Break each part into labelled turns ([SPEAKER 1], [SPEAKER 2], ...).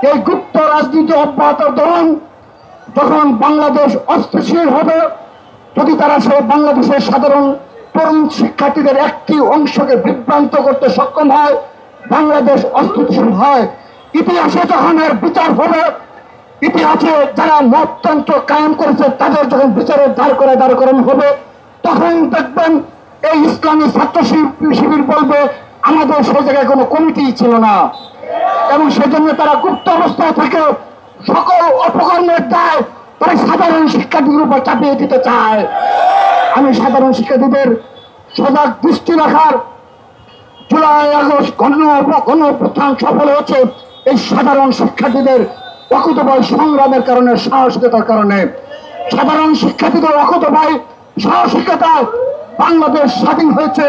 [SPEAKER 1] এই গুপ্ত রাজনীতি অব্যাহত ধরুন, যখন বাংলাদেশ অস্থিতিশীল হবে, যদি তারা সে বাংলাদেশের সাধারণ তরুণ শিক্ষার্থীদের একটি অংশকে বিভ্রান্ত করতে সক্ষম হয়, বাংলাদেশ অস্থিতিশীল হয়, ইতিহাসে যখন এর বিচার হবে, ইতিহাসে যারা মততন্ত্র কায়েম করেছে তাদের যখন বিচারের দাঁড় করানো হবে, তখন দেখবেন এই ইসলামী ছাত্র শিবির বলবে আমাদের সেই জায়গায় কোনো কমিটি ছিল না, এবং সেজন্য তারা গুপ্ত অবস্থায় থেকে সকল অপকর্মের দায় তারা সাধারণ শিক্ষার্থীদের উপর চাপিয়ে দিতে চায়। আমি সাধারণ শিক্ষার্থীদের সজাগ দৃষ্টি রাখার, জুলাই আগস্ট গণঅভ্যুত্থান সফল হয়েছে এই সাধারণ শিক্ষার্থীদের অকুতোভয় সংগ্রামের কারণে, সাহসিকতার কারণে। সাধারণ শিক্ষার্থীদের অকুতোভয় সাহসিকতায় বাংলাদেশ স্বাধীন হয়েছে,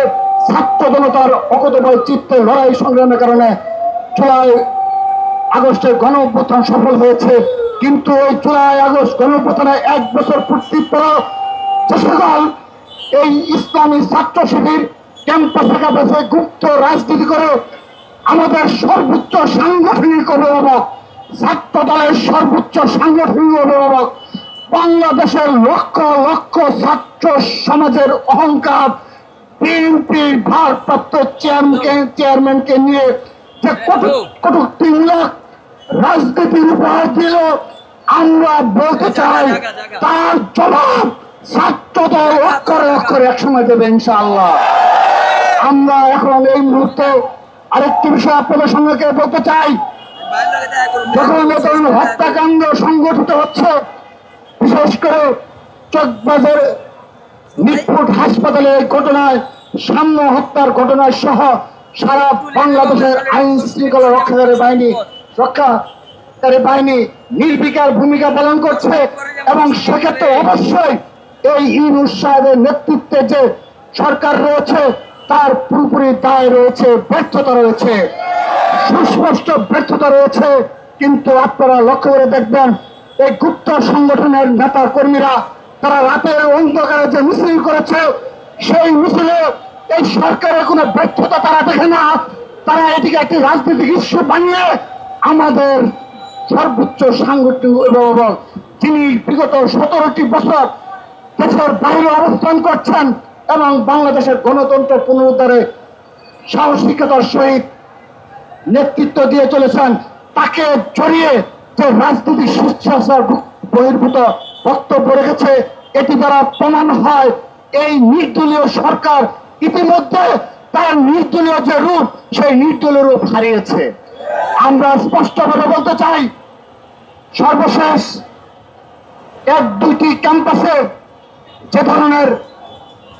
[SPEAKER 1] ছাত্র জনতার অকুতোভয় চিত্তে লড়াই সংগ্রামের কারণে জুলাই আগস্টের গণঅভ্যুত্থান সফল হয়েছে। কিন্তু ওই জুলাই আগস্ট গণঅভ্যুত্থানে 1 বছর পূর্তির পর যে সকল এই ইসলামী ছাত্র শিবির ক্যাম্পাসে ক্যাম্পাসে গুপ্ত রাজনীতি করে আমাদের সর্বোচ্চ সাংগঠনিক অভিভাবক, ছাত্র দলের সর্বোচ্চ সাংগঠনিক অভিভাবক, বাংলাদেশের লক্ষ লক্ষ ছাত্র সমাজের অহংকার, বিএনপির ভারপ্রাপ্ত চেয়ারম্যানকে নিয়ে যে কটূক্তিমূলক রাজনীতির উপহার দিল, আমরা বলতে চাই তার জবাব ছাত্রদল অক্ষরে অক্ষরে একসময় দেবে ইনশাআল্লাহ। আমরা এখন এই মুহূর্তে আরেকটি বিষয় আপনাদের সঙ্গে বলতে চাই, যখন নতুন হত্যাকাণ্ড সংগঠিত হচ্ছে, বিশেষ করে চকবাজার নিটপুট হাসপাতালের ঘটনায়, সাম্য হত্যার ঘটনায় সহ সারা বাংলাদেশের আইন শৃঙ্খলা রক্ষাকারী বাহিনী নির্বিকার ভূমিকা পালন করছে, এবং সেক্ষেত্রে অবশ্যই এই ইউনূস সাহেবের নেতৃত্বে যে সরকার রয়েছে তার পুরোপুরি দায় রয়েছে, ব্যর্থতা রয়েছে, সুস্পষ্ট ব্যর্থতা রয়েছে। কিন্তু আপনারা লক্ষ্য করে দেখবেন এই গুপ্ত সংগঠনের নেতা কর্মীরা তারা রাতের অন্ধকারে যে মিছিল করেছে, সেই মিছিলে এই সরকারের কোনো ব্যর্থতা তারা দেখে না, তারা এটিকে একটি রাজনৈতিক ইস্যু বানিয়ে আমাদের সর্বোচ্চ সাংগঠনিক অভিভাবক, যিনি বিগত 17টি বছর দেশের বাইরে অবস্থান করছেন এবং বাংলাদেশের গণতন্ত্র পুনরুদ্ধারে সাহসিকতার সহিত নেতৃত্ব দিয়ে চলেছেন, তাকে জড়িয়ে যে রাজনৈতিক শিষ্টাচার বহির্ভূত বক্তব্য রেখেছে, এটি দ্বারা প্রমাণ হয় এই নির্দলীয় সরকার ইতিমধ্যে তার নির্দলীয় যে রূপ, সেই নির্দলীয় রূপ হারিয়েছে। আমরা স্পষ্টভাবে বলতে চাই, সর্বশেষ 1-2টি ক্যাম্পাসে যে ধরনের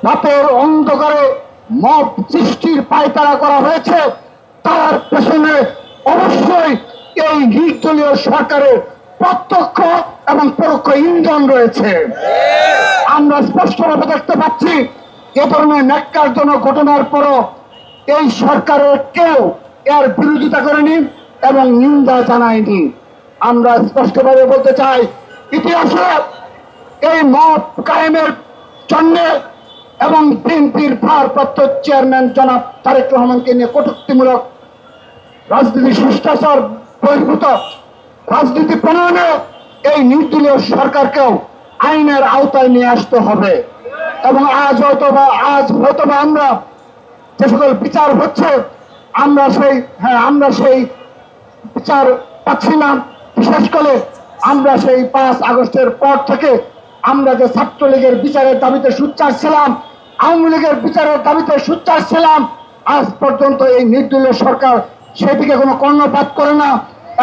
[SPEAKER 1] রাতের অন্ধকারে মব সৃষ্টির পায়তারা করা হয়েছে, তার পেছনে অবশ্যই এই নির্দলীয় সরকারের প্রত্যক্ষ এবং পরোক্ষ ইন্ধন রয়েছে। আমরা স্পষ্টভাবে দেখতে পাচ্ছি এ ধরনের ন্যাক্কারজনক ঘটনার পরও এই সরকারের কেউ এর বিরোধিতা করেনি এবং নিন্দা জানায়নি। আমরা স্পষ্টভাবে বলতে চাই, ইতিহাসে এই মত কায়েমের জন্য এবং বিএনপির ভারপ্রাপ্ত চেয়ারম্যান জনাব তারেক রহমানকে নিয়ে কটূক্তিমূলক রাজনীতি শিষ্টাচার বহির্ভূত রাজনীতি প্রণয়নে এই নির্দলীয় সরকারকেও আইনের আওতায় নিয়ে আসতে হবে। এবং আজ হয়তোবা আমরা যে সকল বিচার হচ্ছে, আমরা সেই বিচার পাচ্ছি না। বিশেষ করে আমরা সেই 5 আগস্টের পর থেকে আমরা যে ছাত্রলীগের বিচারের দাবিতে সোচ্চার ছিলাম, আওয়ামী লীগের বিচারের দাবিতে সোচ্চার ছিলাম, আজ পর্যন্ত এই নির্দলীয় সরকার সেদিকে কোনো কর্ণপাত করে না।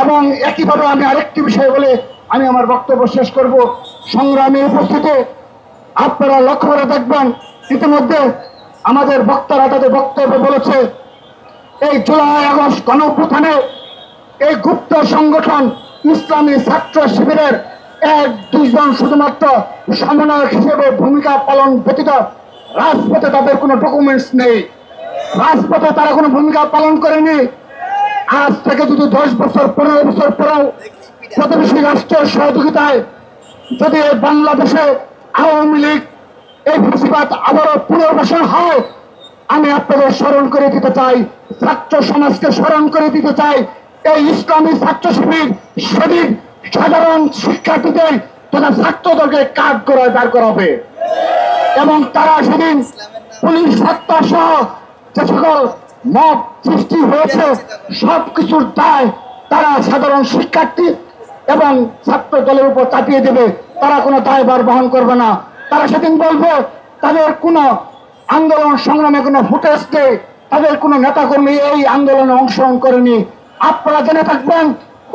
[SPEAKER 1] এবং একইভাবে আমি আরেকটি বিষয় বলে আমি আমার বক্তব্য শেষ করব। সংগ্রামী উপস্থিতি, আপনারা লক্ষ্য করে দেখবেন ইতিমধ্যে আমাদের বক্তারা তাদের বক্তব্য বলেছে, এই জুলাই আগস্ট গণঅভ্যুত্থানে এই গুপ্ত সংগঠন ইসলামী ছাত্র শিবিরের 1-2 জন শুধুমাত্র সমন্বয়ক হিসেবে ভূমিকা পালন ব্যতীত রাজপথে তাদের কোনো ডকুমেন্টস নেই, রাজপথে তারা কোনো ভূমিকা পালন করেনি। আজ থেকে যদি 10 বছর 15 বছর পরেও প্রতিবেশী রাষ্ট্রের সহযোগিতায় যদি বাংলাদেশে আওয়ামী লীগ এই ফ্যাসিবাদ আবারও পুনর্বাসন হয়, আমি আপনাদের স্মরণ করে দিতে চাই, ছাত্র সমাজকে স্মরণ করে দিতে চাই, এই ইসলামী ছাত্র শিবির সেদিন সাধারণ শিক্ষার্থীদের তথা ছাত্রদেরকে কাজ করে দাঁড় করাবে এবং তারা সেদিন পুলিশ হত্যা সহ যে সকল মব সৃষ্টি হয়েছে সবকিছুর দায় তারা সাধারণ শিক্ষার্থী এবং ছাত্র দলের উপর চাপিয়ে দেবে। তারা কোনো দায়ভার বহন করবে না। তারা সেদিন বলবে তাদের কোনো আন্দোলন সংগ্রামে কোনো ফুটেজ নেই, তাদের কোনো নেতাকর্মী এই আন্দোলনে অংশগ্রহণ করেনি। আপনারা জেনে থাকবেন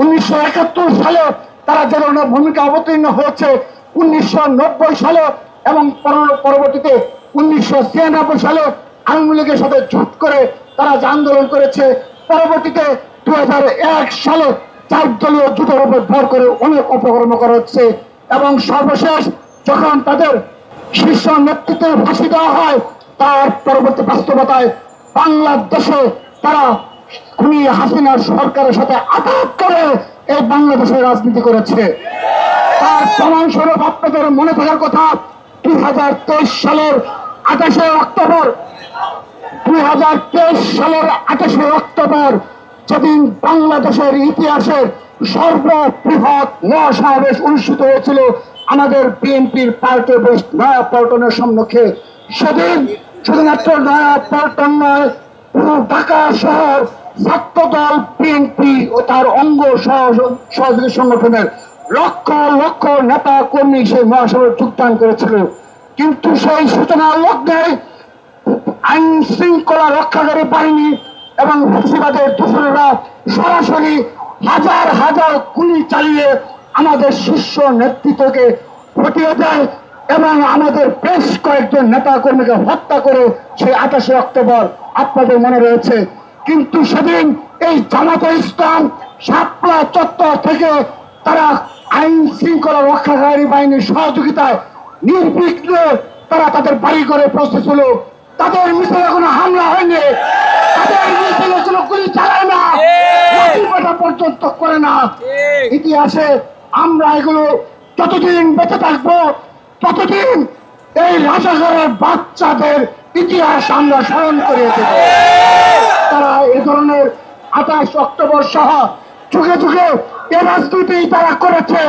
[SPEAKER 1] 1971 সালে তারা যে ধরনের ভূমিকা অবতীর্ণ হয়েছে, 1990 সালে এবং পরবর্তীতে 1996 সালে আওয়ামী লীগের সাথে জোট করে তারা যে আন্দোলন করেছে, পরবর্তীতে 2001 সালে 4 দলীয় জোটের উপর ভর করে অনেক অপকর্ম করা হচ্ছে এবং সর্বশেষ যখন তাদের শীর্ষ নেতৃত্বে ফাঁসি দেওয়া হয় তার পরবর্তী বাস্তবতায় বাংলাদেশে তারা খুনি হাসিনার সরকারের সাথে আঘাত করে এই বাংলাদেশের রাজনীতি করেছে। তার প্রমাণস্বরূপ আপনাদের মনে থাকার কথা 2023 সালের 28 অক্টোবর 2023 সালের 28 অক্টোবর যেদিন বাংলাদেশের ইতিহাসের সর্ববৃহৎ মহাসমাবেশ অনুষ্ঠিত হয়েছিল আমাদের বিএনপির পার্টি বেশ নয়াপল্টনের সম্মুখে, সেদিন শুধুমাত্র নয়াপল্টন নয় পুরো ঢাকা শহর ছাত্রদল বিএনপি ও তার অঙ্গ সহযোগী সংগঠনের লক্ষ লক্ষ নেতা কর্মী সেই মহাসভায় যোগদান করেছিল। কিন্তু সেই সূচনার লগ্নে আইন শৃঙ্খলা রক্ষাকারী বাহিনী এবং ফ্যাসিবাদের দোসরেরা সরাসরি হাজার হাজার গুলি চালিয়ে আমাদের শীর্ষ নেতৃত্বকে হটিয়ে দেয় এবং আমাদের বেশ কয়েকজন নেতা কর্মীকে হত্যা করে সেই 28 অক্টোবর আপনাদের মনে রয়েছে। কিন্তু সেদিন এই জামাতে ইসলাম শাপলা চত্বর থেকে তারা আইন শৃঙ্খলা রক্ষাকারী বাহিনীর সহযোগিতায় নির্বিঘ্নে তারা তাদের বাড়ি করে পৌঁছেছিল। তাদের মিছিলে কোনো হামলা হয়নি, তাদের মিছিলে কোনো গুলি চালায় না, পর্যন্ত করে না। ইতিহাসে আমরা এগুলো যতদিন বেঁচে থাকবো ততদিন এই রাজাঘরের বাচ্চাদের ইতিহাস আমরা স্মরণ করিয়ে দেব। তারা এ ধরনের 28 অক্টোবর সহ যুগে যুগে এ রাজনীতি তারা করেছে।